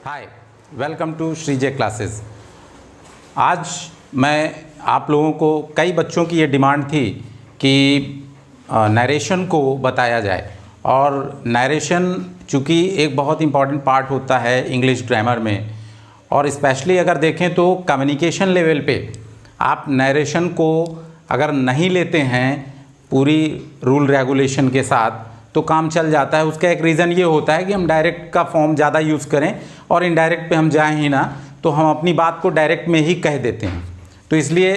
Hi, welcome to Shrijay classes. आज मैं आप लोगों को कई बच्चों की ये डिमांड थी कि नरेशन को बताया जाए, और नरेशन चूँकि एक बहुत इम्पॉर्टेंट पार्ट होता है इंग्लिश ग्रामर में, और स्पेशली अगर देखें तो कम्युनिकेशन लेवल पे आप नरेशन को अगर नहीं लेते हैं पूरी रूल रेगुलेशन के साथ तो काम चल जाता है। उसका एक रीज़न ये होता है कि हम डायरेक्ट का फॉर्म ज़्यादा यूज़ करें और इनडायरेक्ट पे हम जाएं ही ना, तो हम अपनी बात को डायरेक्ट में ही कह देते हैं। तो इसलिए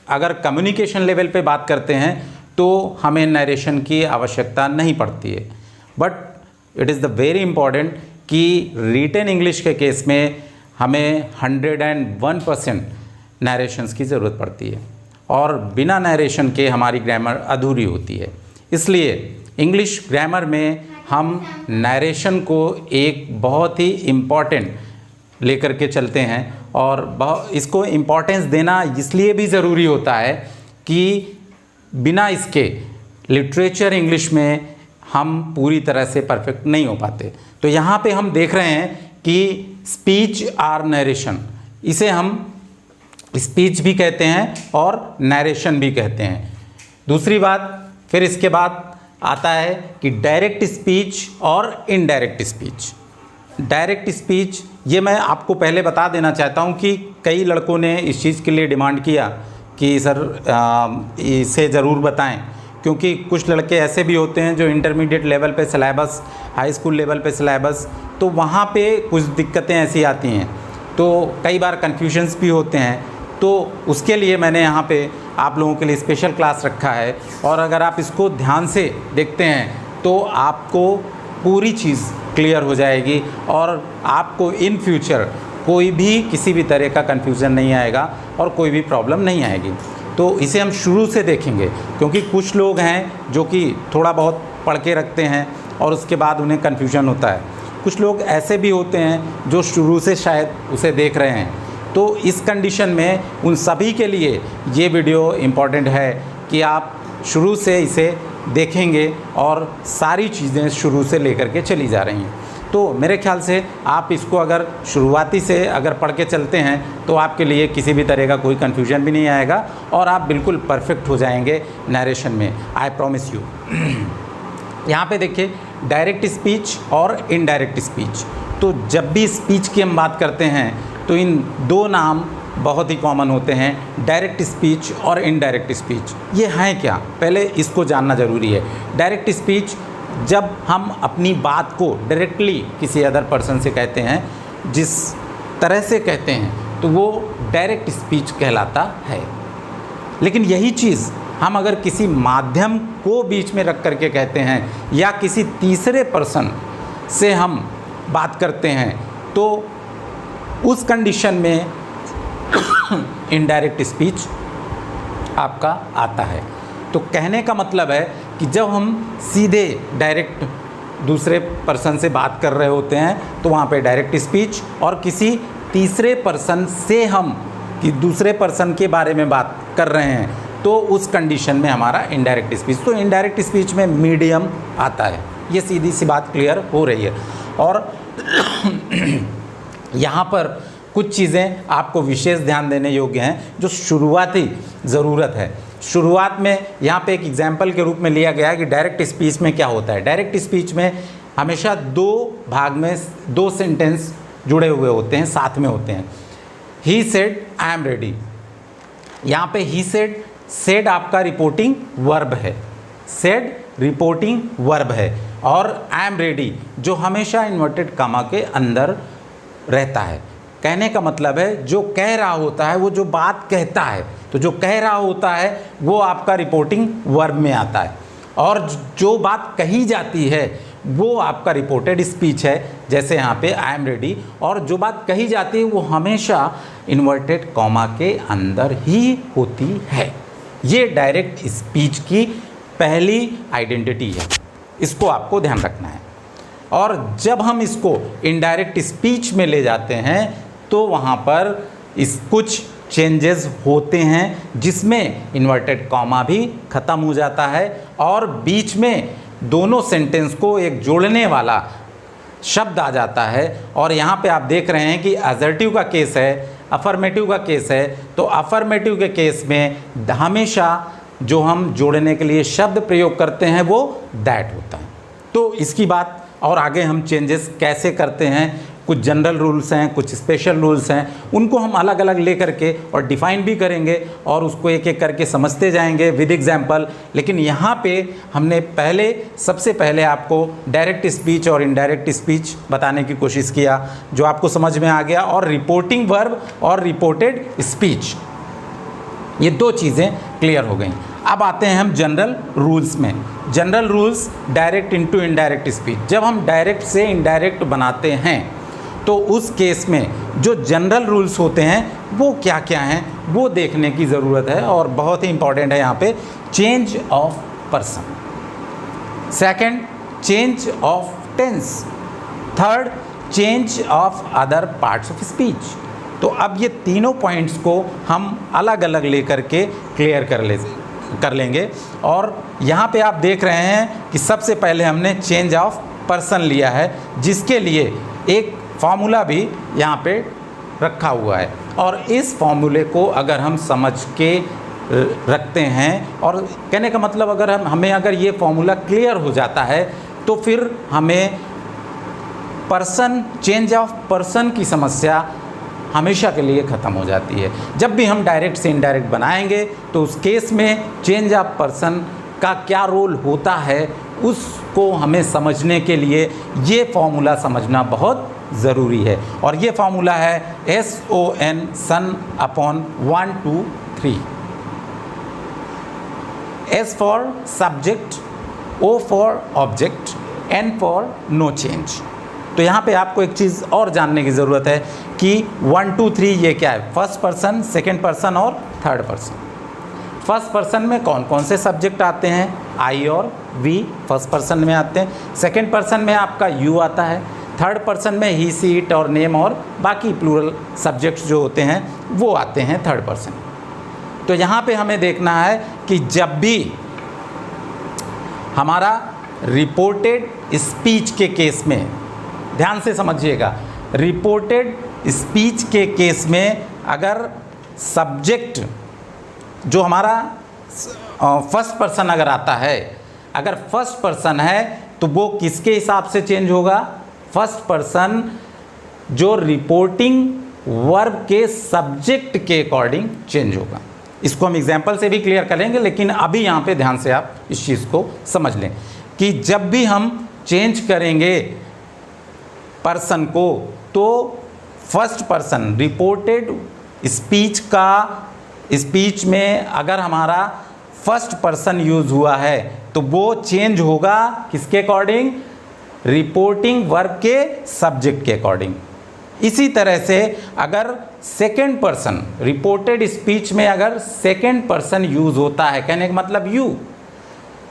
अगर कम्युनिकेशन लेवल पे बात करते हैं तो हमें नरेशन की आवश्यकता नहीं पड़ती है। But it is the very important कि रिटन इंग्लिश के केस में हमें 101% नरेशंस की ज़रूरत पड़ती है, और बिना नरेशन के हमारी ग्रामर अधूरी होती है। इसलिए इंग्लिश ग्रामर में हम नरेशन को एक बहुत ही इम्पॉर्टेंट लेकर के चलते हैं, और इसको इम्पॉर्टेंस देना इसलिए भी ज़रूरी होता है कि बिना इसके लिटरेचर इंग्लिश में हम पूरी तरह से परफेक्ट नहीं हो पाते। तो यहाँ पे हम देख रहे हैं कि स्पीच आर नरेशन, इसे हम स्पीच भी कहते हैं और नरेशन भी कहते हैं। दूसरी बात, फिर इसके बाद आता है कि डायरेक्ट स्पीच और इनडायरेक्ट स्पीच। डायरेक्ट स्पीच ये मैं आपको पहले बता देना चाहता हूँ कि कई लड़कों ने इस चीज़ के लिए डिमांड किया कि सर इसे ज़रूर बताएं, क्योंकि कुछ लड़के ऐसे भी होते हैं जो इंटरमीडिएट लेवल पे सिलेबस, हाई स्कूल लेवल पे सिलेबस, तो वहाँ पे कुछ दिक्कतें ऐसी आती हैं, तो कई बार कन्फ्यूजन्स भी होते हैं। तो उसके लिए मैंने यहाँ पे आप लोगों के लिए स्पेशल क्लास रखा है, और अगर आप इसको ध्यान से देखते हैं तो आपको पूरी चीज़ क्लियर हो जाएगी, और आपको इन फ्यूचर कोई भी किसी भी तरह का कन्फ्यूज़न नहीं आएगा और कोई भी प्रॉब्लम नहीं आएगी। तो इसे हम शुरू से देखेंगे, क्योंकि कुछ लोग हैं जो कि थोड़ा बहुत पढ़ के रखते हैं और उसके बाद उन्हें कन्फ्यूजन होता है। कुछ लोग ऐसे भी होते हैं जो शुरू से शायद उसे देख रहे हैं। तो इस कंडीशन में उन सभी के लिए ये वीडियो इम्पॉर्टेंट है कि आप शुरू से इसे देखेंगे और सारी चीज़ें शुरू से लेकर के चली जा रही हैं। तो मेरे ख्याल से आप इसको अगर शुरुआती से अगर पढ़ के चलते हैं तो आपके लिए किसी भी तरह का कोई कन्फ्यूजन भी नहीं आएगा, और आप बिल्कुल परफेक्ट हो जाएंगे नरेशन में, आई प्रॉमिस यू। यहाँ पे देखिए, डायरेक्ट स्पीच और इनडायरेक्ट स्पीच। तो जब भी स्पीच की हम बात करते हैं तो इन दो नाम बहुत ही कॉमन होते हैं, डायरेक्ट स्पीच और इनडायरेक्ट स्पीच। ये हैं क्या, पहले इसको जानना ज़रूरी है। डायरेक्ट स्पीच जब हम अपनी बात को डायरेक्टली किसी अदर पर्सन से कहते हैं, जिस तरह से कहते हैं, तो वो डायरेक्ट स्पीच कहलाता है। लेकिन यही चीज़ हम अगर किसी माध्यम को बीच में रख करके कहते हैं या किसी तीसरे पर्सन से हम बात करते हैं, तो उस कंडीशन में इनडायरेक्ट स्पीच आपका आता है। तो कहने का मतलब है कि जब हम सीधे डायरेक्ट दूसरे पर्सन से बात कर रहे होते हैं तो वहाँ पे डायरेक्ट स्पीच, और किसी तीसरे पर्सन से हम कि दूसरे पर्सन के बारे में बात कर रहे हैं तो उस कंडीशन में हमारा इनडायरेक्ट स्पीच। तो इनडायरेक्ट स्पीच में मीडियम आता है। ये सीधी सी बात क्लियर हो रही है। और यहाँ पर कुछ चीज़ें आपको विशेष ध्यान देने योग्य हैं जो शुरुआती ज़रूरत है। शुरुआत में यहाँ पे एक एग्जाम्पल के रूप में लिया गया है कि डायरेक्ट स्पीच में क्या होता है। डायरेक्ट स्पीच में हमेशा दो भाग में दो सेंटेंस जुड़े हुए होते हैं, साथ में होते हैं। He said I am ready. यहाँ पे ही सेड आपका रिपोर्टिंग वर्ब है, सेड रिपोर्टिंग वर्ब है, और आई एम रेडी जो हमेशा इन्वर्टेड कॉमा के अंदर रहता है। कहने का मतलब है जो कह रहा होता है, वो जो बात कहता है, तो जो कह रहा होता है वो आपका रिपोर्टिंग वर्ब में आता है, और जो बात कही जाती है वो आपका रिपोर्टेड स्पीच है, जैसे यहाँ पे आई एम रेडी। और जो बात कही जाती है वो हमेशा इन्वर्टेड कॉमा के अंदर ही होती है। ये डायरेक्ट स्पीच की पहली आइडेंटिटी है, इसको आपको ध्यान रखना है। और जब हम इसको इनडायरेक्ट स्पीच में ले जाते हैं तो वहाँ पर कुछ चेंजेस होते हैं, जिसमें इन्वर्टेड कॉमा भी ख़त्म हो जाता है और बीच में दोनों सेंटेंस को एक जोड़ने वाला शब्द आ जाता है। और यहाँ पे आप देख रहे हैं कि असर्टिव का केस है, अफर्मेटिव का केस है। तो अफर्मेटिव के केस में हमेशा जो हम जोड़ने के लिए शब्द प्रयोग करते हैं वो दैट होता है। तो इसकी बात और आगे हम चेंजेस कैसे करते हैं, कुछ जनरल रूल्स हैं, कुछ स्पेशल रूल्स हैं, उनको हम अलग अलग लेकर के और डिफ़ाइन भी करेंगे और उसको एक एक करके समझते जाएंगे विद एग्जाम्पल। लेकिन यहाँ पे हमने सबसे पहले आपको डायरेक्ट स्पीच और इनडायरेक्ट स्पीच बताने की कोशिश किया, जो आपको समझ में आ गया। और रिपोर्टिंग वर्ब और रिपोर्टेड स्पीच, ये दो चीज़ें क्लियर हो गई। अब आते हैं हम जनरल रूल्स में। General rules direct into indirect speech. जब हम डायरेक्ट से इनडायरेक्ट बनाते हैं तो उस केस में जो जनरल रूल्स होते हैं वो क्या क्या हैं वो देखने की ज़रूरत है, और बहुत ही इंपॉर्टेंट है यहाँ पे change of person, second change of tense, third change of other parts of speech. तो अब ये तीनों पॉइंट्स को हम अलग अलग लेकर के क्लियर कर लेंगे। और यहाँ पे आप देख रहे हैं कि सबसे पहले हमने चेंज ऑफ पर्सन लिया है, जिसके लिए एक फार्मूला भी यहाँ पे रखा हुआ है। और इस फार्मूले को अगर हम समझ के रखते हैं, और कहने का मतलब अगर ये फार्मूला क्लियर हो जाता है तो फिर हमें चेंज ऑफ पर्सन की समस्या हमेशा के लिए ख़त्म हो जाती है। जब भी हम डायरेक्ट से इनडायरेक्ट बनाएंगे तो उस केस में चेंज ऑफ पर्सन का क्या रोल होता है उसको हमें समझने के लिए ये फॉर्मूला समझना बहुत ज़रूरी है। और ये फार्मूला है SON son upon 1 2 3। S for subject, O for object, N for no change. तो यहाँ पे आपको एक चीज़ और जानने की ज़रूरत है कि 1 2 3 ये क्या है, फर्स्ट पर्सन, सेकंड पर्सन और थर्ड पर्सन। फर्स्ट पर्सन में कौन कौन से सब्जेक्ट आते हैं, I और V फर्स्ट पर्सन में आते हैं। सेकंड पर्सन में आपका you आता है। थर्ड पर्सन में ही, सी, इट और नेम और बाकी प्लूरल सब्जेक्ट्स जो होते हैं वो आते हैं थर्ड पर्सन। तो यहाँ पे हमें देखना है कि जब भी हमारा रिपोर्टेड स्पीच के केस में, ध्यान से समझिएगा, रिपोर्टेड स्पीच के केस में अगर सब्जेक्ट जो हमारा फर्स्ट पर्सन अगर आता है, अगर फर्स्ट पर्सन है तो वो किसके हिसाब से चेंज होगा, फर्स्ट पर्सन जो रिपोर्टिंग वर्ब के सब्जेक्ट के अकॉर्डिंग चेंज होगा। इसको हम एग्जाम्पल से भी क्लियर करेंगे, लेकिन अभी यहाँ पे ध्यान से आप इस चीज़ को समझ लें कि जब भी हम चेंज करेंगे पर्सन को तो फर्स्ट पर्सन रिपोर्टेड स्पीच में अगर हमारा फर्स्ट पर्सन यूज़ हुआ है तो वो चेंज होगा किसके अकॉर्डिंग, रिपोर्टिंग वर्ब के सब्जेक्ट के अकॉर्डिंग। इसी तरह से अगर सेकेंड पर्सन रिपोर्टेड स्पीच में अगर सेकेंड पर्सन यूज़ होता है, कहने का मतलब यू,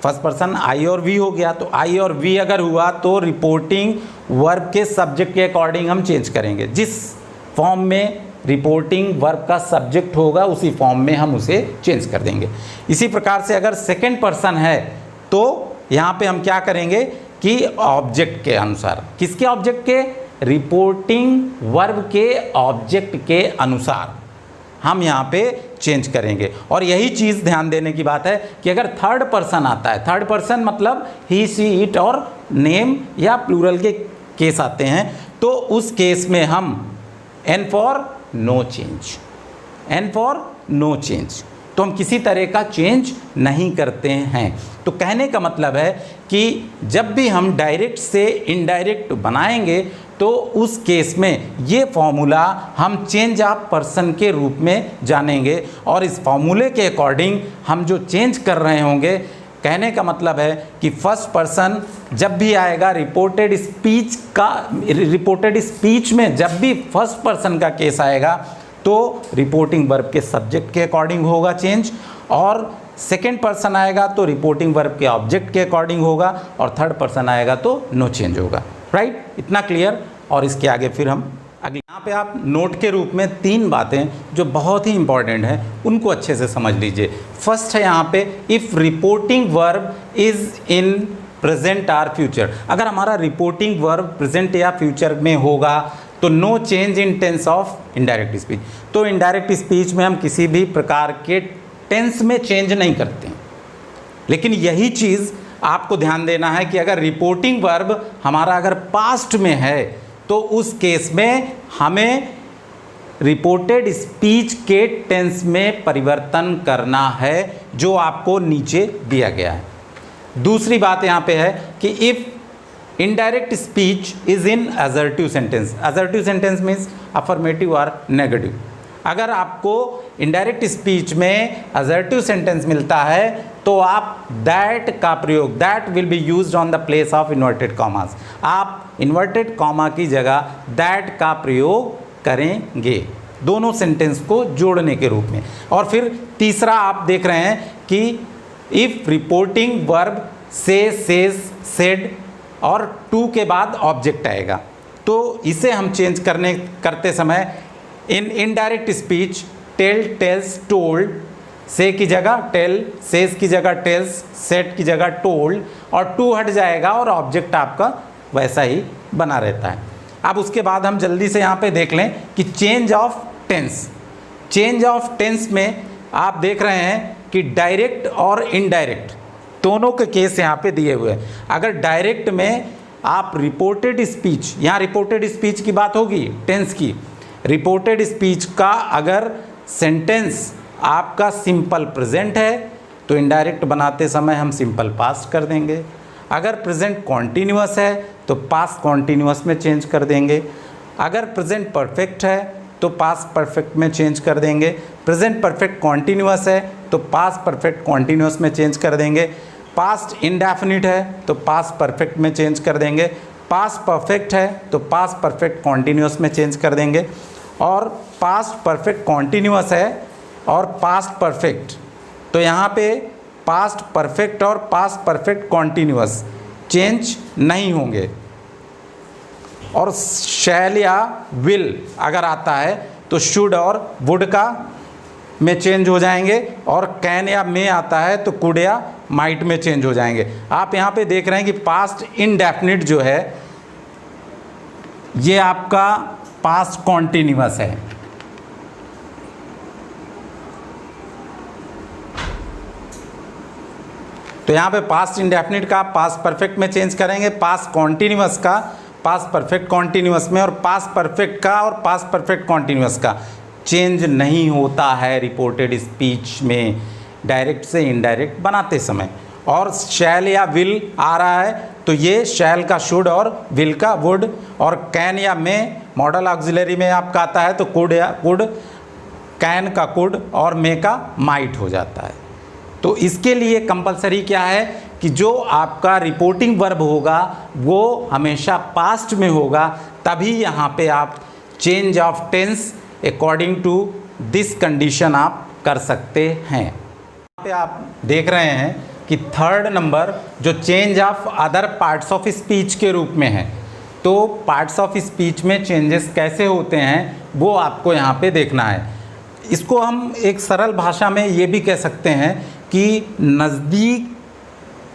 फर्स्ट पर्सन आई और वी हो गया, तो आई और वी अगर हुआ तो रिपोर्टिंग वर्ब के सब्जेक्ट के अकॉर्डिंग हम चेंज करेंगे। जिस फॉर्म में रिपोर्टिंग वर्ब का सब्जेक्ट होगा उसी फॉर्म में हम उसे चेंज कर देंगे। इसी प्रकार से अगर सेकेंड पर्सन है तो यहाँ पे हम क्या करेंगे कि ऑब्जेक्ट के अनुसार, किसके ऑब्जेक्ट के, रिपोर्टिंग वर्ब के ऑब्जेक्ट के अनुसार हम यहाँ पे चेंज करेंगे। और यही चीज़ ध्यान देने की बात है कि अगर थर्ड पर्सन आता है, थर्ड पर्सन मतलब ही, सी, इट और नेम या प्लूरल के केस आते हैं, तो उस केस में हम N for no change, N for no change, तो हम किसी तरह का चेंज नहीं करते हैं। तो कहने का मतलब है कि जब भी हम डायरेक्ट से इनडायरेक्ट बनाएंगे तो उस केस में ये फॉर्मूला हम चेंज ऑफ पर्सन के रूप में जानेंगे, और इस फॉर्मूले के अकॉर्डिंग हम जो चेंज कर रहे होंगे, कहने का मतलब है कि फर्स्ट पर्सन जब भी आएगा रिपोर्टेड स्पीच में जब भी फर्स्ट पर्सन का केस आएगा तो रिपोर्टिंग वर्ब के सब्जेक्ट के अकॉर्डिंग होगा चेंज, और सेकेंड पर्सन आएगा तो रिपोर्टिंग वर्ब के ऑब्जेक्ट के अकॉर्डिंग होगा, और थर्ड पर्सन आएगा तो नो चेंज होगा। राइट, इतना क्लियर। और इसके आगे फिर हम अगले, यहाँ पे आप नोट के रूप में 3 बातें जो बहुत ही इंपॉर्टेंट हैं उनको अच्छे से समझ लीजिए। फर्स्ट है यहाँ पे, if reporting verb is in present or future. अगर हमारा रिपोर्टिंग वर्ब प्रेजेंट या फ्यूचर में होगा तो no change in tense of indirect speech. तो इनडायरेक्ट स्पीच में हम किसी भी प्रकार के टेंस में चेंज नहीं करते हैं। लेकिन यही चीज़ आपको ध्यान देना है कि अगर रिपोर्टिंग वर्ब हमारा अगर पास्ट में है तो उस केस में हमें रिपोर्टेड स्पीच के टेंस में परिवर्तन करना है, जो आपको नीचे दिया गया है। दूसरी बात यहाँ पे है कि if indirect speech is in assertive sentence. Assertive sentence means affirmative और नेगेटिव। अगर आपको इनडायरेक्ट स्पीच में असर्टिव सेंटेंस मिलता है तो आप दैट का प्रयोग, that will be used on the place of inverted commas. आप इन्वर्टेड कॉमा की जगह दैट का प्रयोग करेंगे दोनों सेंटेंस को जोड़ने के रूप में। और फिर तीसरा आप देख रहे हैं कि इफ़ रिपोर्टिंग वर्ब से, सेज, सेड और टू के बाद ऑब्जेक्ट आएगा तो इसे हम चेंज करते समय in indirect speech tell, tells, told, say की जगह टेल, सेज की जगह टेल्स, सेट की जगह टोल्ड और टू हट जाएगा और ऑब्जेक्ट आपका वैसा ही बना रहता है। अब उसके बाद हम जल्दी से यहाँ पे देख लें कि change of tense. Change of tense में आप देख रहे हैं कि डायरेक्ट और इनडायरेक्ट दोनों के केस यहाँ पे दिए हुए हैं। अगर डायरेक्ट में आप रिपोर्टेड स्पीच, यहाँ रिपोर्टेड स्पीच की बात होगी टेंस की, रिपोर्टेड स्पीच का अगर सेंटेंस आपका सिंपल प्रेजेंट है तो इनडायरेक्ट बनाते समय हम सिंपल पास्ट कर देंगे। अगर प्रेजेंट कॉन्टीन्यूअस है तो पास्ट कॉन्टीन्यूअस में चेंज कर देंगे। अगर प्रेजेंट परफेक्ट है तो पास्ट परफेक्ट में चेंज कर देंगे। प्रेजेंट परफेक्ट कॉन्टीन्यूअस है तो पास्ट परफेक्ट कॉन्टीन्यूअस में चेंज कर देंगे। पास्ट इंडेफिनिट है तो पास्ट परफेक्ट में चेंज कर देंगे। पास्ट परफेक्ट है तो पास्ट परफेक्ट कॉन्टीन्यूअस में चेंज कर देंगे। और पास्ट परफेक्ट कॉन्टीन्यूअस है और पास्ट परफेक्ट, तो यहाँ पे पास्ट परफेक्ट और पास्ट परफेक्ट कॉन्टीन्यूअस चेंज नहीं होंगे। और शैल या विल अगर आता है तो शुड और वुड का में चेंज हो जाएंगे। और कैन या मे आता है तो कुड या माइट में चेंज हो जाएंगे। आप यहाँ पे देख रहे हैं कि पास्ट इनडेफिनिट जो है ये आपका पास्ट कॉन्टीन्यूअस है। तो यहाँ पे पास्ट इंडेफिनिट का पास्ट परफेक्ट में चेंज करेंगे, पास्ट कॉन्टीन्यूअस का पास्ट परफेक्ट कॉन्टीन्यूअस में, और पास्ट परफेक्ट का और पास्ट परफेक्ट कॉन्टीन्यूअस का चेंज नहीं होता है रिपोर्टेड स्पीच में डायरेक्ट से इनडायरेक्ट बनाते समय। और शैल या विल आ रहा है तो ये शैल का शुड और विल का वुड, और कैन या मे मॉडल ऑक्सिलरी में आपका आता है तो कुड या कुड, कैन का कुड और मे का माइट हो जाता है। तो इसके लिए कंपलसरी क्या है कि जो आपका रिपोर्टिंग वर्ब होगा वो हमेशा पास्ट में होगा, तभी यहाँ पे आप change of tense according to this condition आप कर सकते हैं। यहाँ पे आप देख रहे हैं कि थर्ड नंबर जो change of other parts of speech के रूप में है। तो पार्ट्स ऑफ स्पीच में चेंजेस कैसे होते हैं वो आपको यहाँ पे देखना है। इसको हम एक सरल भाषा में ये भी कह सकते हैं कि नज़दीक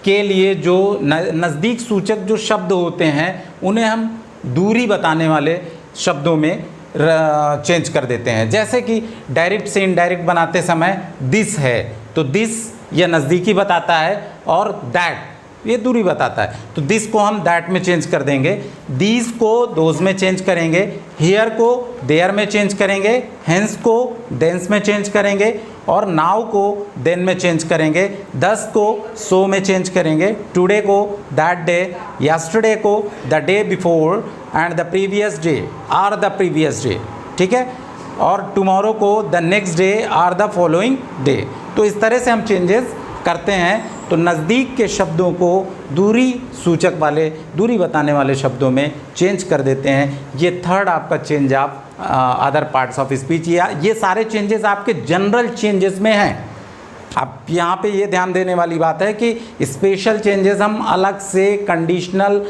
के लिए जो नज़दीक सूचक जो शब्द होते हैं उन्हें हम दूरी बताने वाले शब्दों में चेंज कर देते हैं। जैसे कि डायरेक्ट से इनडायरेक्ट बनाते समय दिस है तो दिस ये नज़दीकी बताता है और दैट ये दूरी बताता है, तो दिस को हम दैट में चेंज कर देंगे, दीज को दोज में चेंज करेंगे, हियर को देयर में चेंज करेंगे, हेंस को देंस में चेंज करेंगे, और नाउ को देन में चेंज करेंगे, दस को सो में चेंज करेंगे, टुडे को दैट डे, यस्टरडे को the day before and the previous day or the previous day, ठीक है, और टुमारो को the next day or the following day. तो इस तरह से हम चेंजेस करते हैं। तो नज़दीक के शब्दों को दूरी सूचक वाले, दूरी बताने वाले शब्दों में चेंज कर देते हैं। ये थर्ड आपका change of other parts of speech, या ये सारे चेंजेस आपके जनरल चेंजेस में हैं। अब यहाँ पे ये ध्यान देने वाली बात है कि स्पेशल चेंजेस हम अलग से कंडीशनल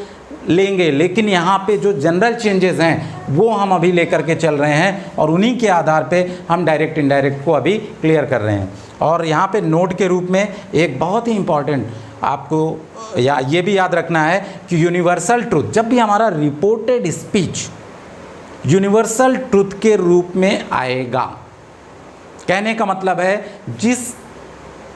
लेंगे, लेकिन यहाँ पे जो जनरल चेंजेस हैं वो हम अभी लेकर के चल रहे हैं और उन्हीं के आधार पे हम डायरेक्ट इनडायरेक्ट को अभी क्लियर कर रहे हैं। और यहाँ पे नोट के रूप में एक बहुत ही इम्पॉर्टेंट आपको या ये भी याद रखना है कि यूनिवर्सल ट्रुथ, जब भी हमारा रिपोर्टेड स्पीच यूनिवर्सल ट्रुथ के रूप में आएगा, कहने का मतलब है जिस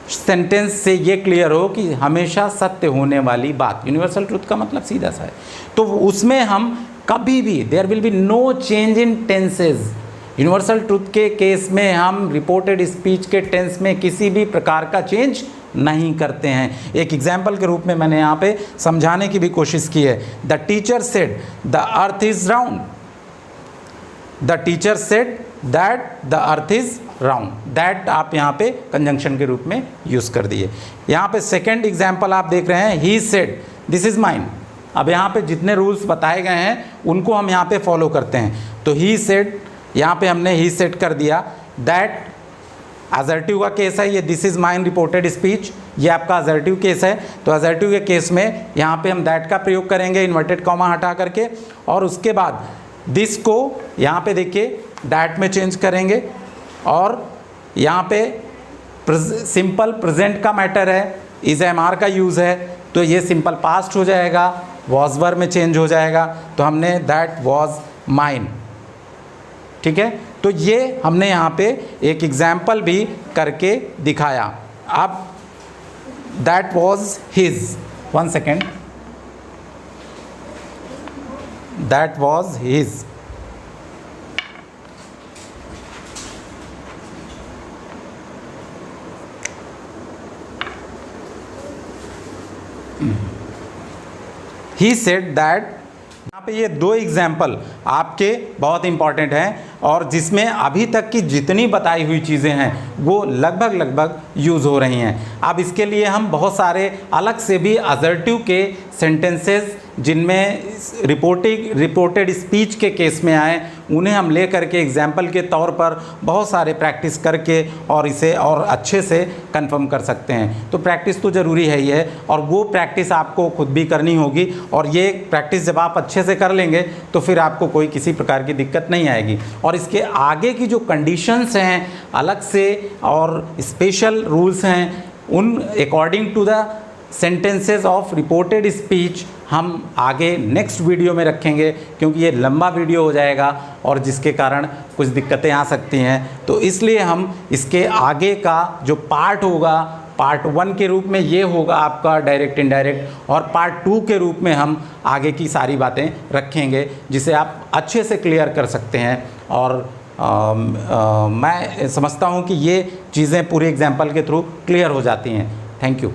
सेंटेंस से ये क्लियर हो कि हमेशा सत्य होने वाली बात, यूनिवर्सल ट्रुथ का मतलब सीधा सा है, तो उसमें हम कभी भी there will be no change in tenses. Universal truth के केस में हम रिपोर्टेड स्पीच के टेंस में किसी भी प्रकार का चेंज नहीं करते हैं। एक एग्जाम्पल के रूप में मैंने यहाँ पे समझाने की भी कोशिश की है। The teacher said the earth is round, the teacher said that the earth is round, that आप यहाँ पे कंजंक्शन के रूप में यूज़ कर दिए। यहाँ पे सेकेंड एग्जाम्पल आप देख रहे हैं, he said this is mine. अब यहाँ पे जितने रूल्स बताए गए हैं उनको हम यहाँ पे फॉलो करते हैं। तो ही सेड, यहाँ पे हमने ही सेड कर दिया। दैट असर्टिव का केस है, ये this is mine reported speech, ये आपका असर्टिव केस है। तो असर्टिव के केस में यहाँ पे हम दैट का प्रयोग करेंगे इन्वर्टेड कॉमा हटा करके, और उसके बाद दिस को यहाँ पे देखिए दैट में चेंज करेंगे, और यहाँ पे सिंपल प्रेजेंट का मैटर है, इज एम आर का यूज़ है, तो ये सिंपल पास्ट हो जाएगा, वॉज वर में चेंज हो जाएगा। तो हमने दैट वॉज माइन, ठीक है। तो ये हमने यहाँ पे एक एग्जाम्पल भी करके दिखाया। अब that was his, one second, that was his, he said that. यहाँ पे ये दो एग्जाम्पल आपके बहुत इंपॉर्टेंट हैं, और जिसमें अभी तक की जितनी बताई हुई चीज़ें हैं वो लगभग यूज़ हो रही हैं। अब इसके लिए हम बहुत सारे अलग से भी असर्टिव के सेंटेंसेस जिनमें रिपोर्टेड स्पीच के केस में आए, उन्हें हम ले करके एग्जाम्पल के तौर पर बहुत सारे प्रैक्टिस करके और इसे और अच्छे से कंफर्म कर सकते हैं। तो प्रैक्टिस तो ज़रूरी है ही है, और वो प्रैक्टिस आपको खुद भी करनी होगी, और ये प्रैक्टिस जब आप अच्छे से कर लेंगे तो फिर आपको कोई किसी प्रकार की दिक्कत नहीं आएगी। और इसके आगे की जो कंडीशंस हैं अलग से और स्पेशल रूल्स हैं, उन according to the sentences of reported speech हम आगे नेक्स्ट वीडियो में रखेंगे, क्योंकि ये लंबा वीडियो हो जाएगा और जिसके कारण कुछ दिक्कतें आ सकती हैं। तो इसलिए हम इसके आगे का जो पार्ट होगा, पार्ट 1 के रूप में ये होगा आपका डायरेक्ट इनडायरेक्ट, और पार्ट 2 के रूप में हम आगे की सारी बातें रखेंगे, जिसे आप अच्छे से क्लियर कर सकते हैं। और मैं समझता हूँ कि ये चीज़ें पूरे एग्जाम्पल के थ्रू क्लियर हो जाती हैं। Thank you.